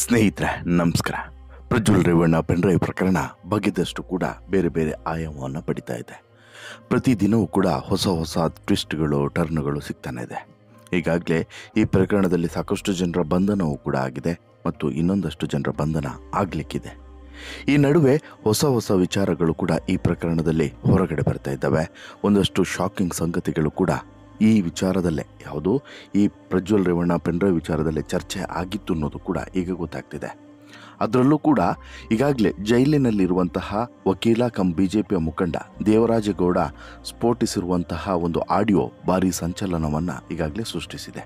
ಸ್ನೇಹಿತರೆ ನಮಸ್ಕಾರ. ಪ್ರಜ್ವಲ್ ರೇವಣ್ಣ ಪೆನ್ಡ್ರೈವ್ ಪ್ರಕರಣ ಬಗೆದಷ್ಟು ಕೂಡ ಬೇರೆ ಬೇರೆ ಆಯಾಮವನ್ನು ಪಡಿತಾ ಇದೆ. ಪ್ರತಿದಿನವೂ ಕೂಡ ಹೊಸ ಹೊಸ ಟ್ವಿಸ್ಟ್ಗಳು ಟರ್ನ್ಗಳು ಸಿಗ್ತಾನೆ ಇದೆ. ಈಗಾಗಲೇ ಈ ಪ್ರಕರಣದಲ್ಲಿ ಸಾಕಷ್ಟು ಜನರ ಬಂಧನವೂ ಕೂಡ ಆಗಿದೆ ಮತ್ತು ಇನ್ನೊಂದಷ್ಟು ಜನರ ಬಂಧನ ಆಗಲಿಕ್ಕಿದೆ. ಈ ನಡುವೆ ಹೊಸ ಹೊಸ ವಿಚಾರಗಳು ಕೂಡ ಈ ಪ್ರಕರಣದಲ್ಲಿ ಹೊರಗಡೆ ಬರ್ತಾ ಇದ್ದಾವೆ. ಒಂದಷ್ಟು ಶಾಕಿಂಗ್ ಸಂಗತಿಗಳು ಕೂಡ ಈ ವಿಚಾರದಲ್ಲೇ ಯಾವುದು ಈ ಪ್ರಜ್ವಲ್ ರೇವಣ್ಣ ಪೆನ್ಡ್ರೈವ್ ವಿಚಾರದಲ್ಲೇ ಚರ್ಚೆ ಆಗಿತ್ತು ಅನ್ನೋದು ಕೂಡ ಈಗ ಗೊತ್ತಾಗ್ತಿದೆ. ಅದರಲ್ಲೂ ಕೂಡ ಈಗಾಗಲೇ ಜೈಲಿನಲ್ಲಿರುವಂತಹ ವಕೀಲ ಕಂ ಬಿಜೆಪಿಯ ಮುಖಂಡ ದೇವರಾಜೇಗೌಡ ಸ್ಫೋಟಿಸಿರುವಂತಹ ಒಂದು ಆಡಿಯೋ ಭಾರಿ ಸಂಚಲನವನ್ನು ಈಗಾಗಲೇ ಸೃಷ್ಟಿಸಿದೆ.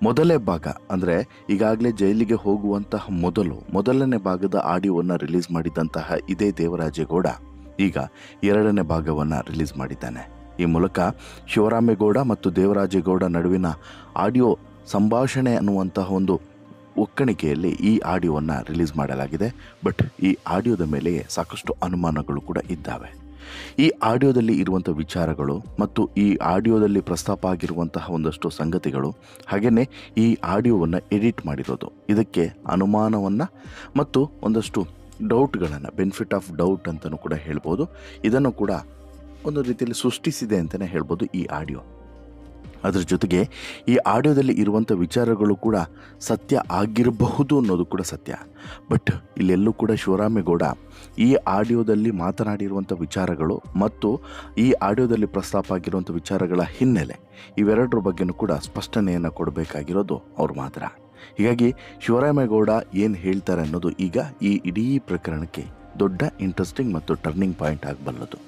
ಮೊದಲನೇ ಭಾಗ ಅಂದರೆ ಈಗಾಗಲೇ ಜೈಲಿಗೆ ಹೋಗುವಂತಹ ಮೊದಲನೇ ಭಾಗದ ಆಡಿಯೋವನ್ನು ರಿಲೀಸ್ ಮಾಡಿದಂತಹ ಇದೇ ದೇವರಾಜೇಗೌಡ ಈಗ ಎರಡನೇ ಭಾಗವನ್ನು ರಿಲೀಸ್ ಮಾಡಿದ್ದಾನೆ. ಈ ಮೂಲಕ ಶಿವರಾಮೇಗೌಡ ಮತ್ತು ದೇವರಾಜೇಗೌಡ ನಡುವಿನ ಆಡಿಯೋ ಸಂಭಾಷಣೆ ಅನ್ನುವಂತಹ ಒಂದು ಒಕ್ಕಣಿಕೆಯಲ್ಲಿ ಈ ಆಡಿಯೋವನ್ನು ರಿಲೀಸ್ ಮಾಡಲಾಗಿದೆ. ಬಟ್ ಈ ಆಡಿಯೋದ ಮೇಲೆ ಸಾಕಷ್ಟು ಅನುಮಾನಗಳು ಕೂಡ ಇದ್ದಾವೆ. ಈ ಆಡಿಯೋದಲ್ಲಿ ಇರುವಂಥ ವಿಚಾರಗಳು ಮತ್ತು ಈ ಆಡಿಯೋದಲ್ಲಿ ಪ್ರಸ್ತಾಪ ಆಗಿರುವಂತಹ ಒಂದಷ್ಟು ಸಂಗತಿಗಳು, ಹಾಗೆಯೇ ಈ ಆಡಿಯೋವನ್ನು ಎಡಿಟ್ ಮಾಡಿರೋದು, ಇದಕ್ಕೆ ಅನುಮಾನವನ್ನು ಮತ್ತು ಒಂದಷ್ಟು ಡೌಟ್ಗಳನ್ನು, ಬೆನಿಫಿಟ್ ಆಫ್ ಡೌಟ್ ಅಂತಲೂ ಕೂಡ ಹೇಳ್ಬೋದು, ಇದನ್ನು ಕೂಡ ಒಂದು ರೀತಿಯಲ್ಲಿ ಸೃಷ್ಟಿಸಿದೆ ಅಂತಲೇ ಹೇಳ್ಬೋದು ಈ ಆಡಿಯೋ. ಅದರ ಜೊತೆಗೆ ಈ ಆಡಿಯೋದಲ್ಲಿ ಇರುವಂಥ ವಿಚಾರಗಳು ಕೂಡ ಸತ್ಯ ಆಗಿರಬಹುದು ಅನ್ನೋದು ಕೂಡ ಸತ್ಯ. ಬಟ್ ಇಲ್ಲೆಲ್ಲೂ ಕೂಡ ಶಿವರಾಮೇಗೌಡ ಈ ಆಡಿಯೋದಲ್ಲಿ ಮಾತನಾಡಿರುವಂಥ ವಿಚಾರಗಳು ಮತ್ತು ಈ ಆಡಿಯೋದಲ್ಲಿ ಪ್ರಸ್ತಾಪ ಆಗಿರುವಂಥ ವಿಚಾರಗಳ ಹಿನ್ನೆಲೆ ಇವೆರಡರ ಬಗ್ಗೆನೂ ಕೂಡ ಸ್ಪಷ್ಟನೆಯನ್ನು ಕೊಡಬೇಕಾಗಿರೋದು ಅವ್ರು ಮಾತ್ರ. ಹೀಗಾಗಿ ಶಿವರಾಮೇಗೌಡ ಏನು ಹೇಳ್ತಾರೆ ಅನ್ನೋದು ಈಗ ಈ ಇಡೀ ಪ್ರಕರಣಕ್ಕೆ ದೊಡ್ಡ ಇಂಟ್ರೆಸ್ಟಿಂಗ್ ಮತ್ತು ಟರ್ನಿಂಗ್ ಪಾಯಿಂಟ್ ಆಗಬಲ್ಲದು.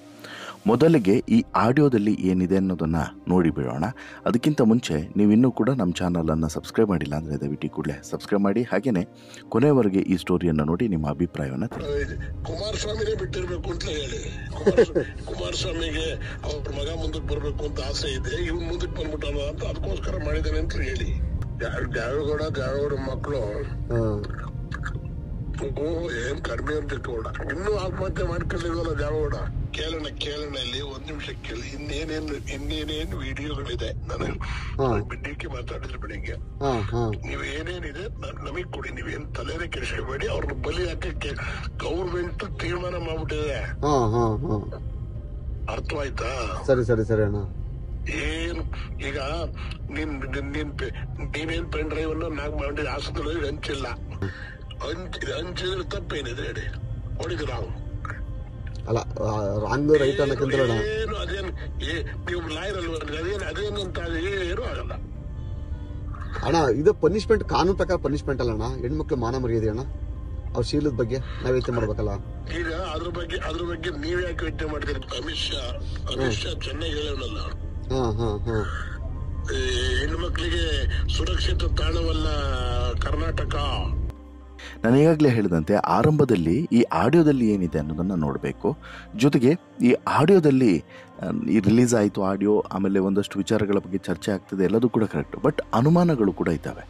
ಮೊದಲಿಗೆ ಈ ಆಡಿಯೋದಲ್ಲಿ ಏನಿದೆ ಅನ್ನೋದನ್ನು ನೋಡಿ ಬಿಡೋಣ. ಅದಕ್ಕಿಂತ ಮುಂಚೆ ನೀವಿನ್ನೂ ಕೂಡ ನಮ್ಮ ಚಾನಲನ್ನು ಸಬ್ಸ್ಕ್ರೈಬ್ ಮಾಡಿಲ್ಲ ಅಂದರೆ ದಯವಿಟ್ಟು ಕೂಡಲೇ ಸಬ್ಸ್ಕ್ರೈಬ್ ಮಾಡಿ, ಹಾಗೆಯೇ ಕೊನೆವರೆಗೆ ಈ ಸ್ಟೋರಿಯನ್ನು ನೋಡಿ ನಿಮ್ಮ ಅಭಿಪ್ರಾಯವನ್ನು ತಿಳಿಸಿ. ಕುಮಾರಸ್ವಾಮಿನೇ ಬಿಟ್ಟಿರ್ಬೇಕು ಅಂತ ಹೇಳಿ, ಕುಮಾರಸ್ವಾಮಿಗೆ ಅವ್ರ ಮಗ ಮುಂದಕ್ಕೆ ಬರ್ಬೇಕು ಅಂತ ಆಸೆ ಇದೆ, ಇವ್ನು ಮುಂದಕ್ಕೆ ಬಂದ್ಬಿಟ್ಟಾನ ಅಂತ ಅದಕ್ಕೋಸ್ಕರ ಮಾಡಿದಾನೆ ಅಂತ ಹೇಳಿ. ದ್ಯಾವಗೌಡ ಮಕ್ಕಳು ಏನ್ ಕಡಿಮೆ ಅಂತ ಇಟ್ಕೊಂಡ, ಇನ್ನೂ ಆತ್ಮಹತ್ಯೆ ಮಾಡ್ಕೊಂಡಿಲ್ವಲ್ಲ ದ್ಯಾವಗೌಡ. ಕೇಳೋಣ ಇಲ್ಲಿ ಒಂದ್ ನಿಮಿಷ ಕೇಳಿ. ಇನ್ನೇನೇನು ವಿಡಿಯೋಗಳಿದೆ, ನನಗೆ ಬಿಡ್ಡಿಕ್ಕೆ ಮಾತಾಡಿದ್ರೆ ಬೆಳಿಗ್ಗೆ, ನೀವ್ ಏನೇನಿದೆ ನಮಗ್ ಕೊಡಿ, ನೀವೇನ್ ತಲೆನೇ ಕೆಡಿಸ್ಕೋಬೇಡಿ, ಅವ್ರನ್ನ ಬಲಿ ಹಾಕಕ್ಕೆ ಗೌರ್ಮೆಂಟ್ ತೀರ್ಮಾನ ಮಾಡ್ಬಿಟ್ಟಿದೆ. ಅರ್ಥವಾಯ್ತಾ? ಸರಿ ಸರಿ ಸರಿ ಅಣ್ಣ. ಏನು ಈಗ ನೀನೇನ್ ಪೆನ್ ಡ್ರೈವ್ ಅನ್ನು ನಾಕ್ ಮಾಡಿ ಹಾಸನದಲ್ಲಿ ಹಂಚಿಲ್ಲ, ಹಂಚಿದ್ರೆ ತಪ್ಪೇನಿದೆ ಹೇಳಿ? ಹೊಡಿದ್ರ ಅಲ್ಲ, ರಾಂಗ್ ರೈಟ್ ಅನ್ನಕ್ಕಿಂತ ಏನು ಅದೇನು ನೀವು ಲಾಯರ್ ಅಲ್ವ, ಅದೇನಂತ ಏನು ಆಗಲ್ಲ ಅಣ್ಣ. ಇದು ಪನಿಷ್ಮೆಂಟ್, ಕಾನೂನು ಪ್ರಕಾರ ಪನಿಷ್ಮೆಂಟ್ ಅಲ್ಲ ಅಣ್ಣ. ಹೆಣ್ಮಕ್ಳು ಮಾನ ಮರ್ಯಾದೆ ಅಣ್ಣ, ಅವ್ರ ಶೀಲದ ಬಗ್ಗೆ ನಾವ್ ಯೋಚನೆ ಮಾಡ್ಬೇಕಲ್ಲ. ಈಗ ಅದ್ರ ಬಗ್ಗೆ ನೀವ್ ಯಾಕೆ ಯೋಚನೆ ಮಾಡ್ತೀರಿ? ಅಮಿತ್ ಶಾ ಚೆನ್ನಾಗಿ ಹೇಳೋಣಲ್ಲ, ಹೆಣ್ಮಕ್ಳಿಗೆ ಸುರಕ್ಷಿತ ತಾಣವಲ್ಲ ಕರ್ನಾಟಕ. ನಾನು ಈಗಾಗಲೇ ಹೇಳಿದಂತೆ ಆರಂಭದಲ್ಲಿ ಈ ಆಡಿಯೋದಲ್ಲಿ ಏನಿದೆ ಅನ್ನೋದನ್ನು ನೋಡಬೇಕು. ಜೊತೆಗೆ ಈ ಆಡಿಯೋದಲ್ಲಿ ರಿಲೀಸ್ ಆಯಿತು ಆಡಿಯೋ, ಆಮೇಲೆ ಒಂದಷ್ಟು ವಿಚಾರಗಳ ಬಗ್ಗೆ ಚರ್ಚೆ ಆಗ್ತದೆ, ಎಲ್ಲದೂ ಕೂಡ ಕರೆಕ್ಟ್. ಬಟ್ ಅನುಮಾನಗಳು ಕೂಡ ಇದ್ದಾವೆ.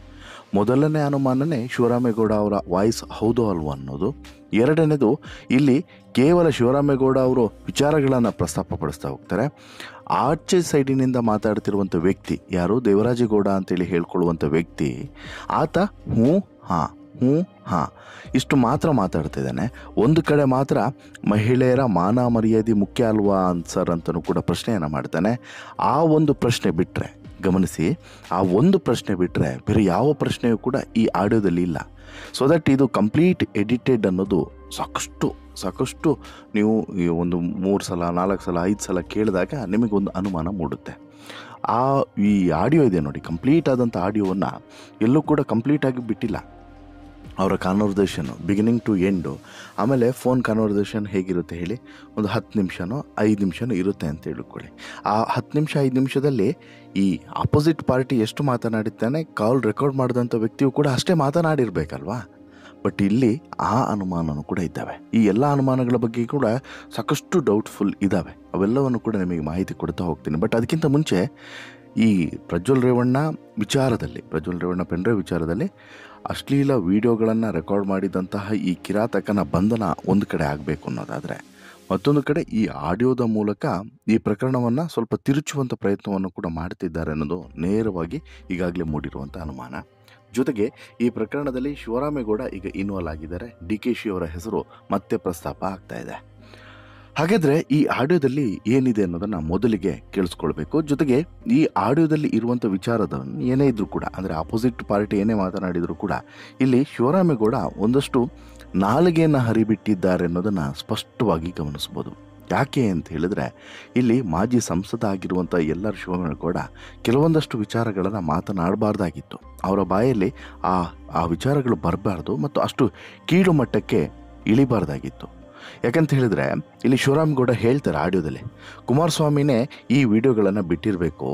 ಮೊದಲನೇ ಅನುಮಾನನೇ ಶಿವರಾಮೇಗೌಡ ಅವರ ವಾಯ್ಸ್ ಹೌದೋ ಅಲ್ವೋ ಅನ್ನೋದು. ಎರಡನೇದು, ಇಲ್ಲಿ ಕೇವಲ ಶಿವರಾಮೇಗೌಡ ಅವರು ವಿಚಾರಗಳನ್ನು ಪ್ರಸ್ತಾಪಪಡಿಸ್ತಾ ಹೋಗ್ತಾರೆ. ಆಚೆ ಸೈಡಿನಿಂದ ಮಾತಾಡ್ತಿರುವಂಥ ವ್ಯಕ್ತಿ ಯಾರು, ದೇವರಾಜೇಗೌಡ ಅಂತೇಳಿ ಹೇಳ್ಕೊಳ್ಳುವಂಥ ವ್ಯಕ್ತಿ, ಆತ ಹ್ಞೂ ಹಾಂ ಇಷ್ಟು ಮಾತ್ರ ಮಾತಾಡ್ತಿದ್ದಾನೆ. ಒಂದು ಕಡೆ ಮಾತ್ರ ಮಹಿಳೆಯರ ಮಾನ ಮರ್ಯಾದೆ ಮುಖ್ಯ ಅಲ್ವಾ ಸರ್ ಅಂತಲೂ ಕೂಡ ಪ್ರಶ್ನೆಯನ್ನು ಮಾಡ್ತಾನೆ. ಆ ಒಂದು ಪ್ರಶ್ನೆ ಬಿಟ್ಟರೆ, ಗಮನಿಸಿ, ಆ ಒಂದು ಪ್ರಶ್ನೆ ಬಿಟ್ಟರೆ ಬೇರೆ ಯಾವ ಪ್ರಶ್ನೆಯೂ ಕೂಡ ಈ ಆಡಿಯೋದಲ್ಲಿ ಇಲ್ಲ. ಸೊ ದಟ್ ಇದು ಕಂಪ್ಲೀಟ್ ಎಡಿಟೆಡ್ ಅನ್ನೋದು ಸಾಕಷ್ಟು ನೀವು ಒಂದು 3 ಸಲ 4 ಸಲ 5 ಸಲ ಕೇಳಿದಾಗ ನಿಮಗೊಂದು ಅನುಮಾನ ಮೂಡುತ್ತೆ. ಈ ಆಡಿಯೋ ಇದೆ ನೋಡಿ, ಕಂಪ್ಲೀಟ್ ಆದಂಥ ಆಡಿಯೋವನ್ನು ಎಲ್ಲೂ ಕೂಡ ಕಂಪ್ಲೀಟಾಗಿ ಬಿಟ್ಟಿಲ್ಲ. ಅವರ ಕಾನ್ವರ್ಸೇಷನ್ನು ಬಿಗಿನಿಂಗ್ ಟು ಎಂಡು, ಆಮೇಲೆ ಫೋನ್ ಕಾನ್ವರ್ಸೇಷನ್ ಹೇಗಿರುತ್ತೆ ಹೇಳಿ, ಒಂದು 10 ನಿಮಿಷನೋ 5 ನಿಮಿಷನೋ ಇರುತ್ತೆ ಅಂತ ಹೇಳ್ಕೊಳ್ಳಿ. ಆ 10 ನಿಮಿಷ 5 ನಿಮಿಷದಲ್ಲಿ ಈ ಅಪೋಸಿಟ್ ಪಾರ್ಟಿ ಎಷ್ಟು ಮಾತನಾಡಿದ್ದಾನೆ, ಕಾಲ್ ರೆಕಾರ್ಡ್ ಮಾಡಿದಂಥ ವ್ಯಕ್ತಿಯು ಕೂಡ ಅಷ್ಟೇ ಮಾತನಾಡಿರ್ಬೇಕಲ್ವಾ. ಬಟ್ ಇಲ್ಲಿ ಆ ಅನುಮಾನನೂ ಕೂಡ ಇದ್ದಾವೆ. ಈ ಎಲ್ಲ ಅನುಮಾನಗಳ ಬಗ್ಗೆ ಕೂಡ ಸಾಕಷ್ಟು ಡೌಟ್ಫುಲ್ ಇದ್ದಾವೆ. ಅವೆಲ್ಲವನ್ನು ಕೂಡ ನಿಮಗೆ ಮಾಹಿತಿ ಕೊಡ್ತಾ ಹೋಗ್ತೀನಿ. ಬಟ್ ಅದಕ್ಕಿಂತ ಮುಂಚೆ ಈ ಪ್ರಜ್ವಲ್ ರೇವಣ್ಣ ಪೆನ್ಡ್ರೈವ್ ವಿಚಾರದಲ್ಲಿ ಅಶ್ಲೀಲ ವಿಡಿಯೋಗಳನ್ನು ರೆಕಾರ್ಡ್ ಮಾಡಿದಂತಹ ಈ ಕಿರಾತಕನ ಬಂಧನ ಒಂದು ಕಡೆ ಆಗಬೇಕು ಅನ್ನೋದಾದರೆ, ಮತ್ತೊಂದು ಕಡೆ ಈ ಆಡಿಯೋದ ಮೂಲಕ ಈ ಪ್ರಕರಣವನ್ನು ಸ್ವಲ್ಪ ತಿರುಚುವಂಥ ಪ್ರಯತ್ನವನ್ನು ಕೂಡ ಮಾಡ್ತಿದ್ದಾರೆ ಅನ್ನೋದು ನೇರವಾಗಿ ಈಗಾಗಲೇ ಮೂಡಿರುವಂಥ ಅನುಮಾನ. ಜೊತೆಗೆ ಈ ಪ್ರಕರಣದಲ್ಲಿ ಶಿವರಾಮೇಗೌಡ ಈಗ ಇನ್ವಾಲ್ವ್ ಆಗಿದ್ದಾರೆ. DKಶಿ ಅವರ ಹೆಸರು ಮತ್ತೆ ಪ್ರಸ್ತಾಪ ಆಗ್ತಾ ಇದೆ. ಹಾಗಾದರೆ ಈ ಆಡಿಯೋದಲ್ಲಿ ಏನಿದೆ ಅನ್ನೋದನ್ನು ಮೊದಲಿಗೆ ಕೇಳಿಸ್ಕೊಳ್ಬೇಕು. ಜೊತೆಗೆ ಈ ಆಡಿಯೋದಲ್ಲಿ ಇರುವಂಥ ವಿಚಾರದ ಏನೇ ಇದ್ರೂ ಕೂಡ, ಅಂದರೆ ಆಪೋಸಿಟ್ ಪಾರ್ಟಿ ಏನೇ ಮಾತನಾಡಿದರೂ ಕೂಡ, ಇಲ್ಲಿ ಶಿವರಾಮೇಗೌಡ ಒಂದಷ್ಟು ನಾಲಿಗೆಯನ್ನು ಹರಿಬಿಟ್ಟಿದ್ದಾರೆ ಅನ್ನೋದನ್ನು ಸ್ಪಷ್ಟವಾಗಿ ಗಮನಿಸ್ಬೋದು. ಯಾಕೆ ಅಂತ ಹೇಳಿದ್ರೆ, ಇಲ್ಲಿ ಮಾಜಿ ಸಂಸದ ಆಗಿರುವಂಥ ಎಲ್ಲರ ಶಿವರಾಮೇಗೌಡ ಕೆಲವೊಂದಷ್ಟು ವಿಚಾರಗಳನ್ನು ಮಾತನಾಡಬಾರ್ದಾಗಿತ್ತು. ಅವರ ಬಾಯಲ್ಲಿ ಆ ವಿಚಾರಗಳು ಬರಬಾರ್ದು ಮತ್ತು ಅಷ್ಟು ಕೀಳು ಮಟ್ಟಕ್ಕೆ ಇಳಿಬಾರ್ದಾಗಿತ್ತು. ಯಾಕಂತ ಹೇಳಿದ್ರೆ, ಇಲ್ಲಿ ಶಿವರಾಮೇಗೌಡ ಹೇಳ್ತಾರೆ ಆಡಿಯೋದಲ್ಲಿ, ಕುಮಾರಸ್ವಾಮಿನೇ ಈ ವಿಡಿಯೋಗಳನ್ನು ಬಿಟ್ಟಿರಬೇಕು,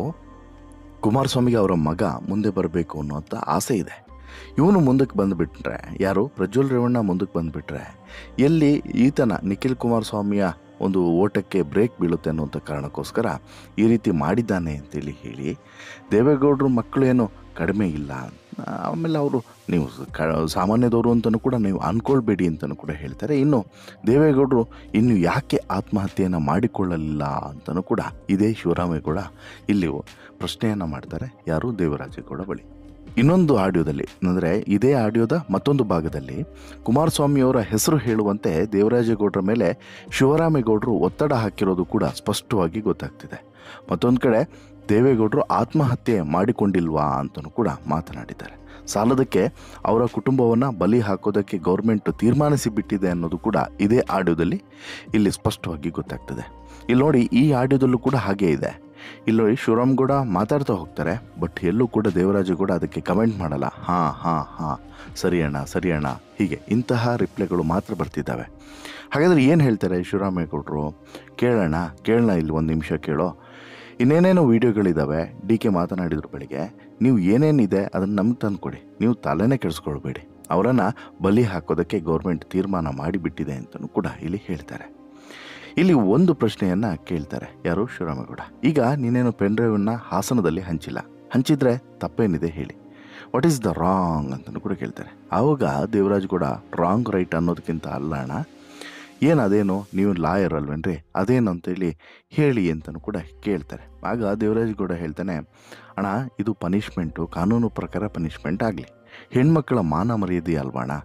ಕುಮಾರಸ್ವಾಮಿಗೆ ಅವರ ಮಗ ಮುಂದೆ ಬರಬೇಕು ಅನ್ನೋಂಥ ಆಸೆ ಇದೆ. ಇವನು ಮುಂದಕ್ಕೆ ಬಂದುಬಿಟ್ರೆ, ಯಾರು ಪ್ರಜ್ವಲ್ ರೇವಣ್ಣ ಮುಂದಕ್ಕೆ ಬಂದುಬಿಟ್ರೆ, ಎಲ್ಲಿ ಈತನ ನಿಖಿಲ್ ಕುಮಾರಸ್ವಾಮಿಯ ಒಂದು ಓಟಕ್ಕೆ ಬ್ರೇಕ್ ಬೀಳುತ್ತೆ ಅನ್ನುವಂಥ ಕಾರಣಕ್ಕೋಸ್ಕರ ಈ ರೀತಿ ಮಾಡಿದ್ದಾನೆ ಅಂತೇಳಿ ಹೇಳಿ, ದೇವೇಗೌಡರು ಮಕ್ಕಳು ಏನು ಕಡಿಮೆ ಇಲ್ಲ, ಆಮೇಲೆ ಅವರು ನೀವು ಸಾಮಾನ್ಯದವರು ಅಂತಲೂ ಕೂಡ ನೀವು ಅಂದ್ಕೊಳ್ಬೇಡಿ ಅಂತಲೂ ಕೂಡ ಹೇಳ್ತಾರೆ. ಇನ್ನು ದೇವೇಗೌಡರು ಇನ್ನು ಯಾಕೆ ಆತ್ಮಹತ್ಯೆಯನ್ನು ಮಾಡಿಕೊಳ್ಳಲಿಲ್ಲ ಅಂತಲೂ ಕೂಡ ಇದೇ ಶಿವರಾಮೇಗೌಡ ಇಲ್ಲಿ ಪ್ರಶ್ನೆಯನ್ನು ಮಾಡ್ತಾರೆ, ಯಾರು ದೇವರಾಜೇಗೌಡ ಬಳಿ. ಇನ್ನೊಂದು ಆಡಿಯೋದಲ್ಲಿ, ಅಂದರೆ ಇದೇ ಆಡಿಯೋದ ಮತ್ತೊಂದು ಭಾಗದಲ್ಲಿ ಕುಮಾರಸ್ವಾಮಿಯವರ ಹೆಸರು ಹೇಳುವಂತೆ ದೇವರಾಜೇಗೌಡರ ಮೇಲೆ ಶಿವರಾಮೇಗೌಡರು ಒತ್ತಡ ಹಾಕಿರೋದು ಕೂಡ ಸ್ಪಷ್ಟವಾಗಿ ಗೊತ್ತಾಗ್ತಿದೆ. ಮತ್ತೊಂದು ಕಡೆ ದೇವೇಗೌಡರು ಆತ್ಮಹತ್ಯೆ ಮಾಡಿಕೊಂಡಿಲ್ವಾ ಅಂತಲೂ ಕೂಡ ಮಾತನಾಡಿದ್ದಾರೆ. ಸಾಲದಕ್ಕೆ ಅವರ ಕುಟುಂಬವನ್ನು ಬಲಿ ಹಾಕೋದಕ್ಕೆ ಗೌರ್ಮೆಂಟ್ ತೀರ್ಮಾನಿಸಿ ಬಿಟ್ಟಿದೆ ಅನ್ನೋದು ಕೂಡ ಇದೇ ಆಡಿಯೋದಲ್ಲಿ ಇಲ್ಲಿ ಸ್ಪಷ್ಟವಾಗಿ ಗೊತ್ತಾಗ್ತದೆ. ಇಲ್ಲಿ ನೋಡಿ, ಈ ಆಡಿಯೋದಲ್ಲೂ ಕೂಡ ಹಾಗೇ ಇದೆ. ಇಲ್ಲಿ ಶಿವರಾಮೇಗೌಡ ಮಾತಾಡ್ತಾ ಹೋಗ್ತಾರೆ, ಬಟ್ ಎಲ್ಲೂ ಕೂಡ ದೇವರಾಜೇಗೌಡ ಅದಕ್ಕೆ ಕಮೆಂಟ್ ಮಾಡಲ್ಲ. ಹಾಂ ಸರಿ ಅಣ್ಣ ಹೀಗೆ ಇಂತಹ ರಿಪ್ಲೈಗಳು ಮಾತ್ರ ಬರ್ತಿದ್ದಾವೆ. ಹಾಗಾದರೆ ಏನು ಹೇಳ್ತಾರೆ ಶಿವರಾಮೇಗೌಡರು? ಕೇಳೋಣ ಇಲ್ಲಿ ಒಂದು ನಿಮಿಷ ಕೇಳೋ. ಇನ್ನೇನೇನೋ ವೀಡಿಯೋಗಳಿದ್ದಾವೆ, DK ಮಾತನಾಡಿದ್ರು ಬೆಳಿಗ್ಗೆ, ನೀವು ಏನೇನಿದೆ ಅದನ್ನು ನಮ್ಗೆ ತಂದುಕೊಡಿ, ನೀವು ತಲೆನೇ ಕೆಡಿಸ್ಕೊಳ್ಬೇಡಿ, ಅವರನ್ನು ಬಲಿ ಹಾಕೋದಕ್ಕೆ ಗೌರ್ಮೆಂಟ್ ತೀರ್ಮಾನ ಮಾಡಿಬಿಟ್ಟಿದೆ ಅಂತಲೂ ಕೂಡ ಇಲ್ಲಿ ಹೇಳ್ತಾರೆ. ಇಲ್ಲಿ ಒಂದು ಪ್ರಶ್ನೆಯನ್ನು ಕೇಳ್ತಾರೆ, ಯಾರು ಶಿವರಾಮೇಗೌಡ, ಈಗ ನೀನೇನು ಪೆನ್ ಡ್ರೈವನ್ನು ಹಾಸನದಲ್ಲಿ ಹಂಚಿದ್ರೆ ತಪ್ಪೇನಿದೆ ಹೇಳಿ, ವಾಟ್ ಈಸ್ ದ ರಾಂಗ್ ಅಂತಲೂ ಕೂಡ ಕೇಳ್ತಾರೆ. ಆವಾಗ ದೇವರಾಜೇಗೌಡ ರಾಂಗ್ ರೈಟ್ ಅನ್ನೋದಕ್ಕಿಂತ ಅಲ್ಲ ಅಣ್ಣ, ಅದೇನು ನೀವು ಲಾಯರ್ ಅಲ್ವೇನ್ರಿ, ಅದೇನು ಅಂತೇಳಿ ಹೇಳಿ ಅಂತಲೂ ಕೂಡ ಕೇಳ್ತಾರೆ. ಆಗ ದೇವರಾಜೇಗೌಡ ಹೇಳ್ತಾನೆ, ಅಣ್ಣ ಇದು ಪನಿಷ್ಮೆಂಟು, ಕಾನೂನು ಪ್ರಕಾರ ಪನಿಷ್ಮೆಂಟ್ ಆಗಲಿ, ಹೆಣ್ಮಕ್ಕಳ ಮಾನ ಮರ್ಯಾದೆ ಅಲ್ವಾ ಅಣ್ಣ,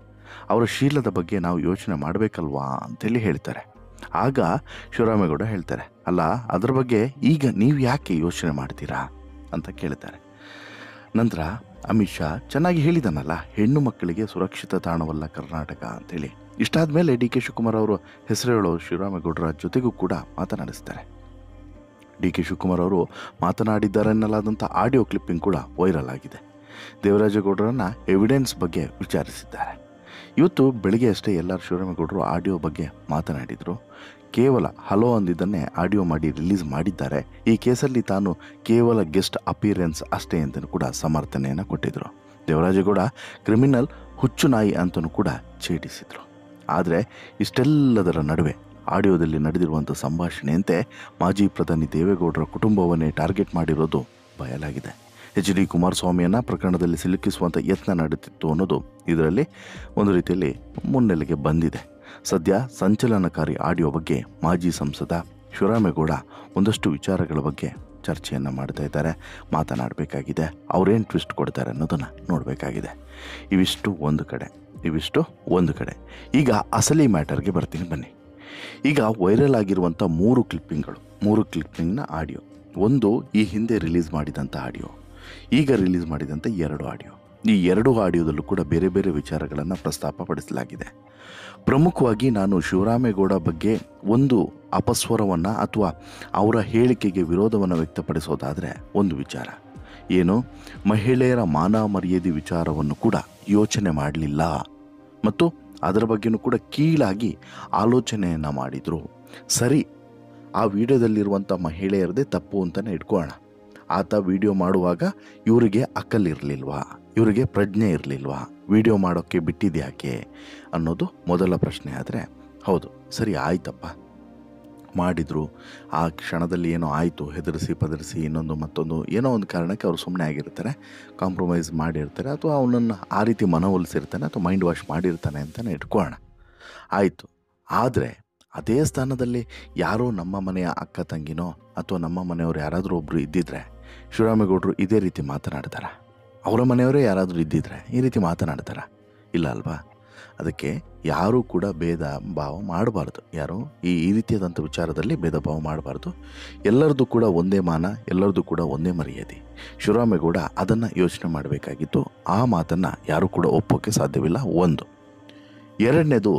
ಅವರ ಶೀಲದ ಬಗ್ಗೆ ನಾವು ಯೋಚನೆ ಮಾಡಬೇಕಲ್ವಾ ಅಂತೇಳಿ ಹೇಳ್ತಾರೆ. ಆಗ ಶಿವರಾಮೇಗೌಡ ಹೇಳ್ತಾರೆ, ಅಲ್ಲ ಅದರ ಬಗ್ಗೆ ಈಗ ನೀವು ಯಾಕೆ ಯೋಚನೆ ಮಾಡ್ತೀರಾ ಅಂತ ಕೇಳ್ತಾರೆ. ನಂತರ ಅಮಿತ್ ಶಾ ಚೆನ್ನಾಗಿ ಹೇಳಿದಾನಲ್ಲ, ಹೆಣ್ಣು ಮಕ್ಕಳಿಗೆ ಸುರಕ್ಷಿತ ತಾಣವಲ್ಲ ಕರ್ನಾಟಕ ಅಂತೇಳಿ. ಇಷ್ಟಾದ ಮೇಲೆ DK ಶಿವಕುಮಾರ್ ಅವರು ಹೆಸರು ಹೇಳೋ ಶಿವರಾಮೇಗೌಡರ ಜೊತೆಗೂ ಕೂಡ ಮಾತನಾಡಿಸ್ತಾರೆ. DK ಶಿವಕುಮಾರ್ ಅವರು ಮಾತನಾಡಿದ್ದಾರೆ ಎನ್ನಲಾದಂಥ ಆಡಿಯೋ ಕ್ಲಿಪ್ಪಿಂಗ್ ಕೂಡ ವೈರಲ್ ಆಗಿದೆ. ದೇವರಾಜೇಗೌಡರನ್ನು ಎವಿಡೆನ್ಸ್ ಬಗ್ಗೆ ವಿಚಾರಿಸಿದ್ದಾರೆ. ಇವತ್ತು ಬೆಳಿಗ್ಗೆ ಅಷ್ಟೇ ಎಲ್ಲರೂ ಶಿವರಾಮೇಗೌಡರು ಆಡಿಯೋ ಬಗ್ಗೆ ಮಾತನಾಡಿದರು. ಕೇವಲ ಹಲೋ ಅಂದಿದ್ದನ್ನೇ ಆಡಿಯೋ ಮಾಡಿ ರಿಲೀಸ್ ಮಾಡಿದ್ದಾರೆ. ಈ ಕೇಸಲ್ಲಿ ತಾನು ಕೇವಲ ಗೆಸ್ಟ್ ಅಪಿಯರೆನ್ಸ್ ಅಷ್ಟೇ ಅಂತಲೂ ಕೂಡ ಸಮರ್ಥನೆಯನ್ನು ಕೊಟ್ಟಿದ್ದರು. ದೇವರಾಜೇಗೌಡ ಕ್ರಿಮಿನಲ್ ಹುಚ್ಚು ನಾಯಿ ಅಂತಲೂ ಕೂಡ ಛೇಡಿಸಿದರು. ಆದರೆ ಇಷ್ಟೆಲ್ಲದರ ನಡುವೆ ಆಡಿಯೋದಲ್ಲಿ ನಡೆದಿರುವಂಥ ಸಂಭಾಷಣೆಯಂತೆ ಮಾಜಿ ಪ್ರಧಾನಿ ದೇವೇಗೌಡರ ಕುಟುಂಬವನ್ನೇ ಟಾರ್ಗೆಟ್ ಮಾಡಿರೋದು ಬಯಲಾಗಿದೆ. HD ಕುಮಾರಸ್ವಾಮಿಯನ್ನು ಪ್ರಕರಣದಲ್ಲಿ ಸಿಲುಕಿಸುವಂಥ ಯತ್ನ ನಡೆದಿತ್ತು ಅನ್ನೋದು ಇದರಲ್ಲಿ ಒಂದು ರೀತಿಯಲ್ಲಿ ಮುನ್ನೆಲೆಗೆ ಬಂದಿದೆ. ಸದ್ಯ ಸಂಚಲನಕಾರಿ ಆಡಿಯೋ ಬಗ್ಗೆ ಮಾಜಿ ಸಂಸದ ಶಿವರಾಮೇಗೌಡ ಒಂದಷ್ಟು ವಿಚಾರಗಳ ಬಗ್ಗೆ ಚರ್ಚೆಯನ್ನು ಮಾಡ್ತಾ ಇದ್ದಾರೆ, ಮಾತನಾಡಬೇಕಾಗಿದೆ. ಅವರೇನು ಟ್ವಿಸ್ಟ್ ಕೊಡ್ತಾರೆ ಅನ್ನೋದನ್ನು ನೋಡಬೇಕಾಗಿದೆ. ಇವಿಷ್ಟು ಒಂದು ಕಡೆ. ಈಗ ಅಸಲಿ ಮ್ಯಾಟರ್ಗೆ ಬರ್ತೀನಿ ಬನ್ನಿ. ಈಗ ವೈರಲ್ ಆಗಿರುವಂಥ ಮೂರು ಕ್ಲಿಪ್ಪಿಂಗ್ನ ಆಡಿಯೋ, ಒಂದು ಈ ಹಿಂದೆ ರಿಲೀಸ್ ಮಾಡಿದಂಥ ಆಡಿಯೋ, ಈಗ ರಿಲೀಸ್ ಮಾಡಿದಂಥ 2 ಆಡಿಯೋ. ಈ 2 ಆಡಿಯೋದಲ್ಲೂ ಕೂಡ ಬೇರೆ ಬೇರೆ ವಿಚಾರಗಳನ್ನು ಪ್ರಸ್ತಾಪಪಡಿಸಲಾಗಿದೆ. ಪ್ರಮುಖವಾಗಿ ನಾನು ಶಿವರಾಮೇಗೌಡ ಬಗ್ಗೆ ಒಂದು ಅಪಸ್ವರವನ್ನು ಅಥವಾ ಅವರ ಹೇಳಿಕೆಗೆ ವಿರೋಧವನ್ನು ವ್ಯಕ್ತಪಡಿಸೋದಾದರೆ ಒಂದು ವಿಚಾರ ಏನು, ಮಹಿಳೆಯರ ಮಾನ ಮರ್ಯಾದೆ ವಿಚಾರವನ್ನು ಕೂಡ ಯೋಚನೆ ಮಾಡಲಿಲ್ಲ ಮತ್ತು ಅದರ ಬಗ್ಗೆಯೂ ಕೂಡ ಕೀಳಾಗಿ ಆಲೋಚನೆಯನ್ನು ಮಾಡಿದರು. ಸರಿ, ಆ ವಿಡಿಯೋದಲ್ಲಿರುವಂಥ ಮಹಿಳೆಯರದೇ ತಪ್ಪು ಅಂತಲೇ ಇಟ್ಕೊಳ್ಳೋಣ. ಆತ ವಿಡಿಯೋ ಮಾಡುವಾಗ ಇವರಿಗೆ ಅಕ್ಕಲಿರಲಿಲ್ವಾ, ಇವರಿಗೆ ಪ್ರಜ್ಞೆ ಇರಲಿಲ್ವಾ, ವಿಡಿಯೋ ಮಾಡೋಕ್ಕೆ ಬಿಟ್ಟಿದ್ಯಾಕೆ ಅನ್ನೋದು ಮೊದಲ ಪ್ರಶ್ನೆ. ಆದರೆ ಹೌದು ಸರಿ ಆಯ್ತಪ್ಪ, ಮಾಡಿದರು, ಆ ಕ್ಷಣದಲ್ಲಿ ಏನೋ ಆಯಿತು, ಹೆದರಿಸಿ ಪದರಿಸಿ ಇನ್ನೊಂದು ಮತ್ತೊಂದು ಏನೋ ಒಂದು ಕಾರಣಕ್ಕೆ ಅವರು ಸುಮ್ಮನೆ ಆಗಿರ್ತಾರೆ, ಕಾಂಪ್ರಮೈಸ್ ಮಾಡಿರ್ತಾರೆ, ಅಥವಾ ಅವನನ್ನು ಆ ರೀತಿ ಮನವೊಲಿಸಿರ್ತಾನೆ ಅಥವಾ ಮೈಂಡ್ ವಾಶ್ ಮಾಡಿರ್ತಾನೆ ಅಂತಲೇ ಇಟ್ಕೊಳ್ಳೋಣ, ಆಯಿತು. ಆದರೆ ಅದೇ ಸ್ಥಾನದಲ್ಲಿ ಯಾರೋ ನಮ್ಮ ಮನೆಯ ಅಕ್ಕ ತಂಗಿನೋ ಅಥವಾ ನಮ್ಮ ಮನೆಯವರು ಯಾರಾದರೂ ಒಬ್ಬರು ಇದ್ದಿದ್ರೆ ಶಿವರಾಮೇಗೌಡರು ಇದೇ ರೀತಿ ಮಾತನಾಡ್ತಾರೆ. ಅವರ ಮನೆಯವರೇ ಯಾರಾದರೂ ಇದ್ದಿದ್ರೆ ಈ ರೀತಿ ಮಾತನಾಡ್ತಾರ? ಇಲ್ಲ ಅಲ್ವಾ? ಅದಕ್ಕೆ ಯಾರೂ ಕೂಡ ಭೇದ ಭಾವ ಮಾಡಬಾರ್ದು. ಯಾರು ಈ ರೀತಿಯಾದಂಥ ವಿಚಾರದಲ್ಲಿ ಭೇದ ಭಾವ ಮಾಡಬಾರ್ದು. ಎಲ್ಲರದ್ದು ಕೂಡ ಒಂದೇ ಮಾನ, ಎಲ್ಲರದ್ದು ಕೂಡ ಒಂದೇ ಮರ್ಯಾದೆ. ಶಿವರಾಮೇಗೌಡ ಅದನ್ನು ಯೋಚನೆ ಮಾಡಬೇಕಾಗಿತ್ತು. ಆ ಮಾತನ್ನು ಯಾರೂ ಕೂಡ ಒಪ್ಪೋಕ್ಕೆ ಸಾಧ್ಯವಿಲ್ಲ. ಒಂದು. ಎರಡನೇದು,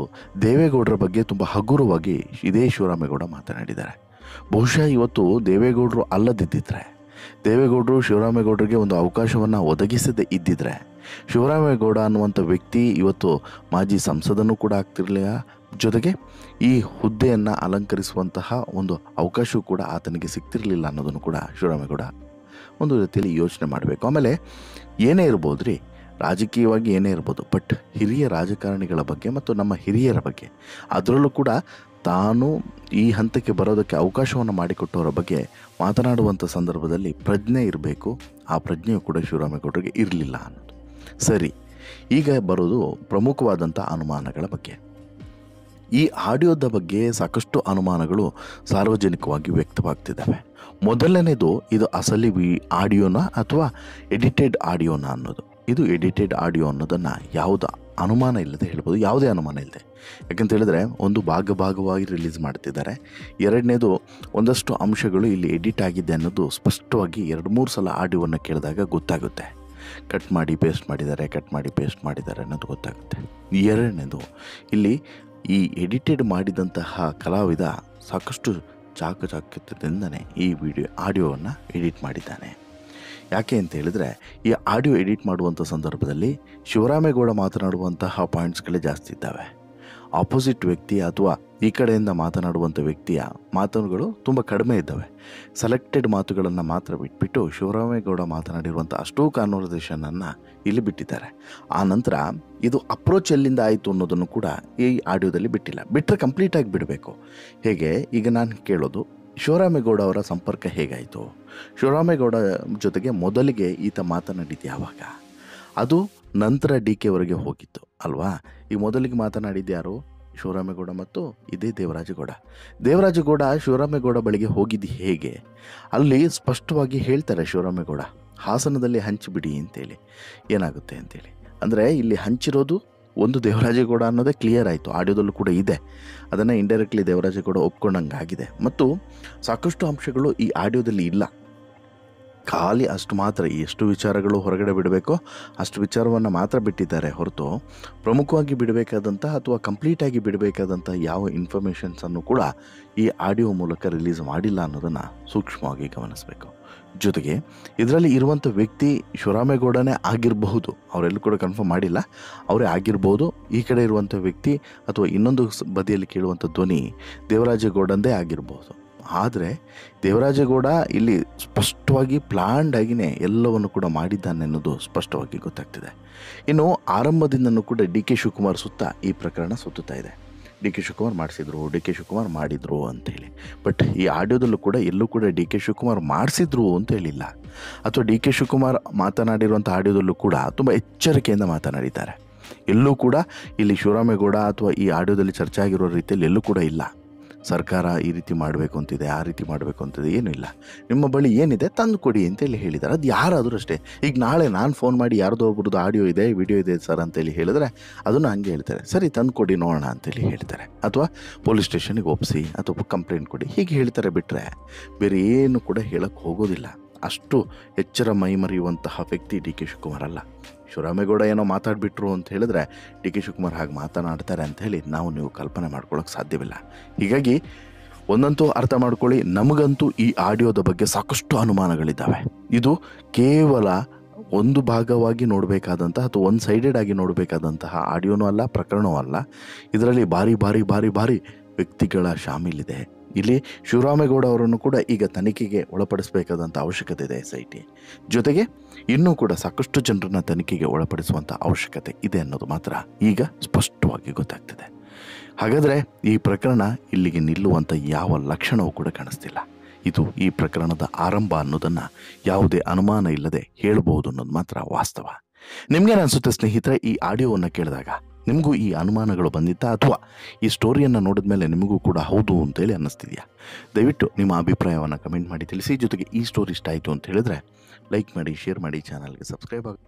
ದೇವೇಗೌಡರ ಬಗ್ಗೆ ತುಂಬ ಹಗುರವಾಗಿ ಇದೇ ಶಿವರಾಮೇಗೌಡ ಮಾತನಾಡಿದ್ದಾರೆ. ಬಹುಶಃ ಇವತ್ತು ದೇವೇಗೌಡರು ಅಲ್ಲದಿದ್ದಿದ್ರೆ, ದೇವೇಗೌಡರು ಶಿವರಾಮೇಗೌಡರಿಗೆ ಒಂದು ಅವಕಾಶವನ್ನು ಒದಗಿಸದೇ ಇದ್ದಿದ್ರೆ, ಶಿವರಾಮೇಗೌಡ ಅನ್ನುವಂಥ ವ್ಯಕ್ತಿ ಇವತ್ತು ಮಾಜಿ ಸಂಸದನೂ ಕೂಡ ಆಗ್ತಿರಲಿಲ್ಲ. ಜೊತೆಗೆ ಈ ಹುದ್ದೆಯನ್ನು ಅಲಂಕರಿಸುವಂತಹ ಒಂದು ಅವಕಾಶವೂ ಕೂಡ ಆತನಿಗೆ ಸಿಗ್ತಿರಲಿಲ್ಲ ಅನ್ನೋದನ್ನು ಕೂಡ ಶಿವರಾಮೇಗೌಡ ಒಂದು ರೀತಿಯಲ್ಲಿ ಯೋಚನೆ ಮಾಡಬೇಕು. ಆಮೇಲೆ ಏನೇ ಇರ್ಬೋದು ರೀ, ರಾಜಕೀಯವಾಗಿ ಏನೇ ಇರ್ಬೋದು, ಬಟ್ ಹಿರಿಯ ರಾಜಕಾರಣಿಗಳ ಬಗ್ಗೆ ಮತ್ತು ನಮ್ಮ ಹಿರಿಯರ ಬಗ್ಗೆ, ಅದರಲ್ಲೂ ಕೂಡ ತಾನು ಈ ಹಂತಕ್ಕೆ ಬರೋದಕ್ಕೆ ಅವಕಾಶವನ್ನು ಮಾಡಿಕೊಟ್ಟವರ ಬಗ್ಗೆ ಮಾತನಾಡುವಂಥ ಸಂದರ್ಭದಲ್ಲಿ ಪ್ರಜ್ಞೆ ಇರಬೇಕು. ಆ ಪ್ರಜ್ಞೆಯು ಕೂಡ ಶಿವರಾಮೇಗೌಡರಿಗೆ ಇರಲಿಲ್ಲ ಅನ್ನೋದು ಸರಿ. ಈಗ ಬರೋದು ಪ್ರಮುಖವಾದಂಥ ಅನುಮಾನಗಳ ಬಗ್ಗೆ. ಈ ಆಡಿಯೋದ ಬಗ್ಗೆ ಸಾಕಷ್ಟು ಅನುಮಾನಗಳು ಸಾರ್ವಜನಿಕವಾಗಿ ವ್ಯಕ್ತವಾಗ್ತಿದ್ದಾವೆ. ಮೊದಲನೇದು, ಇದು ಅಸಲಿ ಆಡಿಯೋನ ಅಥವಾ ಎಡಿಟೆಡ್ ಆಡಿಯೋನ ಅನ್ನೋದು. ಇದು ಎಡಿಟೆಡ್ ಆಡಿಯೋ ಅನ್ನೋದನ್ನು ಯಾವುದೇ ಅನುಮಾನ ಇಲ್ಲದೆ ಹೇಳ್ಬೋದು, ಯಾವುದೇ ಅನುಮಾನ ಇಲ್ಲದೆ. ಯಾಕಂತ ಹೇಳಿದ್ರೆ, ಒಂದು ಭಾಗವಾಗಿ ರಿಲೀಸ್ ಮಾಡ್ತಿದ್ದಾರೆ. ಎರಡನೇದು, ಒಂದಷ್ಟು ಅಂಶಗಳು ಇಲ್ಲಿ ಎಡಿಟ್ ಆಗಿದೆ ಅನ್ನೋದು ಸ್ಪಷ್ಟವಾಗಿ 2-3 ಸಲ ಆಡಿಯೋವನ್ನು ಕೇಳಿದಾಗ ಗೊತ್ತಾಗುತ್ತೆ. ಕಟ್ ಮಾಡಿ ಪೇಸ್ಟ್ ಮಾಡಿದ್ದಾರೆ ಅನ್ನೋದು ಗೊತ್ತಾಗುತ್ತೆ. ಎರಡನೇದು, ಇಲ್ಲಿ ಈ ಎಡಿಟೆಡ್ ಮಾಡಿದಂತಹ ಕಲಾವಿದ ಸಾಕಷ್ಟು ಚಾಕಚಕ್ಯತೆಯಿಂದನೇ ಈ ಆಡಿಯೋವನ್ನು ಎಡಿಟ್ ಮಾಡಿದ್ದಾನೆ. ಯಾಕೆ ಅಂತ ಹೇಳಿದರೆ, ಈ ಆಡಿಯೋ ಎಡಿಟ್ ಮಾಡುವಂಥ ಸಂದರ್ಭದಲ್ಲಿ ಶಿವರಾಮೇಗೌಡ ಮಾತನಾಡುವಂತಹ ಪಾಯಿಂಟ್ಸ್ಗಳೇ ಜಾಸ್ತಿ ಇದ್ದಾವೆ. ಆಪೋಸಿಟ್ ವ್ಯಕ್ತಿ ಅಥವಾ ಈ ಕಡೆಯಿಂದ ಮಾತನಾಡುವಂಥ ವ್ಯಕ್ತಿಯ ಮಾತುಗಳು ತುಂಬ ಕಡಿಮೆ ಇದ್ದಾವೆ. ಸೆಲೆಕ್ಟೆಡ್ ಮಾತುಗಳನ್ನು ಮಾತ್ರ ಬಿಟ್ಬಿಟ್ಟು ಶಿವರಾಮೇಗೌಡ ಮಾತನಾಡಿರುವಂಥ ಅಷ್ಟೂ ಕಾನ್ವರ್ಸೇಷನನ್ನು ಇಲ್ಲಿ ಬಿಟ್ಟಿದ್ದಾರೆ. ಆ ನಂತರ ಇದು ಅಪ್ರೋಚ್ ಎಲ್ಲಿಂದ ಆಯಿತು ಅನ್ನೋದನ್ನು ಕೂಡ ಈ ಆಡಿಯೋದಲ್ಲಿ ಬಿಟ್ಟಿಲ್ಲ. ಬಿಟ್ಟರೆ ಕಂಪ್ಲೀಟಾಗಿ ಬಿಡಬೇಕು. ಹೇಗೆ, ಈಗ ನಾನು ಕೇಳೋದು, ಶಿವರಾಮೇಗೌಡ ಅವರ ಸಂಪರ್ಕ ಹೇಗಾಯಿತು? ಶಿವರಾಮೇಗೌಡ ಜೊತೆಗೆ ಮೊದಲಿಗೆ ಈತ ಮಾತನಾಡಿದ್ದು ಯಾವಾಗ? ಅದು ನಂತರ DK ವರೆಗೆ ಹೋಗಿತ್ತು ಅಲ್ವಾ? ಈಗ ಮೊದಲಿಗೆ ಮಾತನಾಡಿದ್ದು ಯಾರು? ಶಿವರಾಮೇಗೌಡ ಮತ್ತು ಇದೇ ದೇವರಾಜಗೌಡ ಶಿವರಾಮೇಗೌಡ ಬಳಿಗೆ ಹೋಗಿದ್ದು ಹೇಗೆ? ಅಲ್ಲಿ ಸ್ಪಷ್ಟವಾಗಿ ಹೇಳ್ತಾರೆ ಶಿವರಾಮೇಗೌಡ, ಹಾಸನದಲ್ಲಿ ಹಂಚಿಬಿಡಿ ಅಂತೇಳಿ. ಏನಾಗುತ್ತೆ ಅಂತೇಳಿ ಅಂದರೆ, ಇಲ್ಲಿ ಹಂಚಿರೋದು ಒಂದು ದೇವರಾಜೇಗೌಡ ಅನ್ನೋದೇ ಕ್ಲಿಯರ್ ಆಯಿತು. ಆಡಿಯೋದಲ್ಲೂ ಕೂಡ ಇದೆ. ಅದನ್ನು ಇಂಡೈರೆಕ್ಟ್ಲಿ ದೇವರಾಜೇಗೌಡ ಒಪ್ಕೊಂಡಂಗಾಗಿದೆ. ಮತ್ತು ಸಾಕಷ್ಟು ಅಂಶಗಳು ಈ ಆಡಿಯೋದಲ್ಲಿ ಇಲ್ಲ. ಖಾಲಿ ಅಷ್ಟು ಮಾತ್ರ, ಎಷ್ಟು ವಿಚಾರಗಳು ಹೊರಗಡೆ ಬಿಡಬೇಕೋ ಅಷ್ಟು ವಿಚಾರವನ್ನು ಮಾತ್ರ ಬಿಟ್ಟಿದ್ದಾರೆ ಹೊರತು ಪ್ರಮುಖವಾಗಿ ಬಿಡಬೇಕಾದಂಥ ಅಥವಾ ಕಂಪ್ಲೀಟಾಗಿ ಬಿಡಬೇಕಾದಂಥ ಯಾವ ಇನ್ಫಾರ್ಮೇಷನ್ಸನ್ನು ಕೂಡ ಈ ಆಡಿಯೋ ಮೂಲಕ ರಿಲೀಸ್ ಮಾಡಿಲ್ಲ ಅನ್ನೋದನ್ನು ಸೂಕ್ಷ್ಮವಾಗಿ ಗಮನಿಸಬೇಕು. ಜೊತೆಗೆ ಇದರಲ್ಲಿ ಇರುವಂಥ ವ್ಯಕ್ತಿ ಶಿವರಾಮೇಗೌಡನೇ ಆಗಿರಬಹುದು. ಅವರೆಲ್ಲೂ ಕೂಡ ಕನ್ಫರ್ಮ್ ಮಾಡಿಲ್ಲ, ಅವರೇ ಆಗಿರ್ಬೋದು. ಈ ಕಡೆ ಇರುವಂಥ ವ್ಯಕ್ತಿ ಅಥವಾ ಇನ್ನೊಂದು ಬದಿಯಲ್ಲಿ ಕೇಳುವಂಥ ಧ್ವನಿ ದೇವರಾಜೇಗೌಡಂದೇ ಆಗಿರ್ಬೋದು. ಆದರೆ ದೇವರಾಜೇಗೌಡ ಇಲ್ಲಿ ಸ್ಪಷ್ಟವಾಗಿ ಪ್ಲ್ಯಾಂಡ್ ಆಗಿಯೇ ಎಲ್ಲವನ್ನು ಕೂಡ ಮಾಡಿದ್ದಾನೆ ಅನ್ನೋದು ಸ್ಪಷ್ಟವಾಗಿ ಗೊತ್ತಾಗ್ತಿದೆ. ಇನ್ನು ಆರಂಭದಿಂದನೂ ಕೂಡ DK ಶಿವಕುಮಾರ್ ಸುತ್ತ ಈ ಪ್ರಕರಣ ಸುತ್ತುತ್ತಾ ಇದೆ. DK ಶಿವಕುಮಾರ್ ಮಾಡಿದ್ರು ಅಂತೇಳಿ. ಬಟ್ ಈ ಆಡಿಯೋದಲ್ಲೂ ಕೂಡ ಎಲ್ಲೂ ಕೂಡ DK ಶಿವಕುಮಾರ್ ಮಾಡಿಸಿದ್ರು ಅಂತ ಹೇಳಿಲ್ಲ. ಅಥವಾ DK ಶಿವಕುಮಾರ್ ಮಾತನಾಡಿರುವಂಥ ಆಡಿಯೋದಲ್ಲೂ ಕೂಡ ತುಂಬ ಎಚ್ಚರಿಕೆಯಿಂದ ಮಾತನಾಡಿದ್ದಾರೆ. ಎಲ್ಲೂ ಕೂಡ ಇಲ್ಲಿ ಶಿವರಾಮೇಗೌಡ ಅಥವಾ ಈ ಆಡಿಯೋದಲ್ಲಿ ಚರ್ಚೆ ಆಗಿರೋ ರೀತಿಯಲ್ಲಿ ಎಲ್ಲೂ ಕೂಡ ಇಲ್ಲ ಸರ್ಕಾರ ಈ ರೀತಿ ಮಾಡಬೇಕು ಅಂತಿದೆ, ಆ ರೀತಿ ಮಾಡಬೇಕು ಅಂತಿದೆ, ಏನೂ ಇಲ್ಲ, ನಿಮ್ಮ ಬಳಿ ಏನಿದೆ ತಂದು ಕೊಡಿ ಅಂತೇಳಿ ಹೇಳಿದ್ದಾರೆ. ಅದು ಯಾರಾದರೂ ಅಷ್ಟೇ. ಈಗ ನಾಳೆ ನಾನು ಫೋನ್ ಮಾಡಿ ಯಾರ್ದೋ ಒಬ್ರದ್ದು ಆಡಿಯೋ ಇದೆ, ವಿಡಿಯೋ ಇದೆ ಸರ್ ಅಂತೇಳಿ ಹೇಳಿದ್ರೆ ಅದನ್ನು ಹಂಗೆ ಹೇಳ್ತಾರೆ, ಸರಿ ತಂದು ಕೊಡಿ ನೋಡೋಣ ಅಂತೇಳಿ ಹೇಳ್ತಾರೆ. ಅಥವಾ ಪೊಲೀಸ್ ಸ್ಟೇಷನಿಗೆ ಒಪ್ಪಿಸಿ ಅಥವಾ ಕಂಪ್ಲೇಂಟ್ ಕೊಡಿ ಹೀಗೆ ಹೇಳ್ತಾರೆ. ಬಿಟ್ಟರೆ ಬೇರೆ ಏನು ಕೂಡ ಹೇಳಕ್ಕೆ ಹೋಗೋದಿಲ್ಲ. ಅಷ್ಟು ಎಚ್ಚರ ಮೈಮರೆಯುವಂತಹ ವ್ಯಕ್ತಿ DK ಶಿವಕುಮಾರ್ ಅಲ್ಲ. ಶಿವರಾಮೇಗೌಡ ಏನೋ ಮಾತಾಡಿಬಿಟ್ರು ಅಂತ ಹೇಳಿದ್ರೆ DK ಶಿವಕುಮಾರ್ ಹಾಗೆ ಮಾತನಾಡ್ತಾರೆ ಅಂತ ಹೇಳಿ ನೀವು ಕಲ್ಪನೆ ಮಾಡ್ಕೊಳ್ಳೋಕೆ ಸಾಧ್ಯವಿಲ್ಲ. ಹೀಗಾಗಿ ಒಂದಂತೂ ಅರ್ಥ ಮಾಡ್ಕೊಳ್ಳಿ, ನಮಗಂತೂ ಈ ಆಡಿಯೋದ ಬಗ್ಗೆ ಸಾಕಷ್ಟು ಅನುಮಾನಗಳಿದ್ದಾವೆ. ಇದು ಕೇವಲ ಒಂದು ಭಾಗವಾಗಿ ನೋಡಬೇಕಾದಂತಹ ಅಥವಾ ಒನ್ ಸೈಡೆಡ್ ಆಗಿ ನೋಡಬೇಕಾದಂತಹ ಆಡಿಯೋನೂ ಅಲ್ಲ, ಪ್ರಕರಣವೂ ಅಲ್ಲ. ಇದರಲ್ಲಿ ಭಾರಿ ಭಾರಿ ಭಾರಿ ಭಾರಿ ವ್ಯಕ್ತಿಗಳ ಶಾಮೀಲಿದೆ. ಇಲ್ಲಿ ಶಿವರಾಮೇಗೌಡ ಅವರನ್ನು ಕೂಡ ಈಗ ತನಿಖೆಗೆ ಒಳಪಡಿಸಬೇಕಾದಂಥ ಅವಶ್ಯಕತೆ ಇದೆ SIT. ಜೊತೆಗೆ ಇನ್ನೂ ಕೂಡ ಸಾಕಷ್ಟು ಜನರನ್ನು ತನಿಖೆಗೆ ಒಳಪಡಿಸುವಂಥ ಅವಶ್ಯಕತೆ ಇದೆ ಅನ್ನೋದು ಮಾತ್ರ ಈಗ ಸ್ಪಷ್ಟವಾಗಿ ಗೊತ್ತಾಗ್ತಿದೆ. ಹಾಗಾದರೆ ಈ ಪ್ರಕರಣ ಇಲ್ಲಿಗೆ ನಿಲ್ಲುವಂಥ ಯಾವ ಲಕ್ಷಣವೂ ಕೂಡ ಕಾಣಿಸ್ತಿಲ್ಲ. ಇದು ಈ ಪ್ರಕರಣದ ಆರಂಭ ಅನ್ನೋದನ್ನು ಯಾವುದೇ ಅನುಮಾನ ಇಲ್ಲದೆ ಹೇಳಬಹುದು ಅನ್ನೋದು ಮಾತ್ರ ವಾಸ್ತವ. ನಿಮಗೇನು ಅನಿಸುತ್ತೆ ಸ್ನೇಹಿತರೆ? ಈ ಆಡಿಯೋವನ್ನು ಕೇಳಿದಾಗ ನಿಮಗೂ ಈ ಅನುಮಾನಗಳು ಬಂದಿತ್ತಾ? ಅಥವಾ ಈ ಸ್ಟೋರಿಯನ್ನು ನೋಡಿದ ಮೇಲೆ ನಿಮಗೂ ಕೂಡ ಹೌದು ಅಂತೇಳಿ ಅನ್ನಿಸ್ತಿದೆಯಾ? ದಯವಿಟ್ಟು ನಿಮ್ಮ ಅಭಿಪ್ರಾಯವನ್ನು ಕಮೆಂಟ್ ಮಾಡಿ ತಿಳಿಸಿ. ಜೊತೆಗೆ ಈ ಸ್ಟೋರಿ ಇಷ್ಟ ಆಯಿತು ಅಂತ ಹೇಳಿದ್ರೆ ಲೈಕ್ ಮಾಡಿ, ಶೇರ್ ಮಾಡಿ, ಚಾನಲ್ಗೆ ಸಬ್ಸ್ಕ್ರೈಬ್ ಆಗಿ.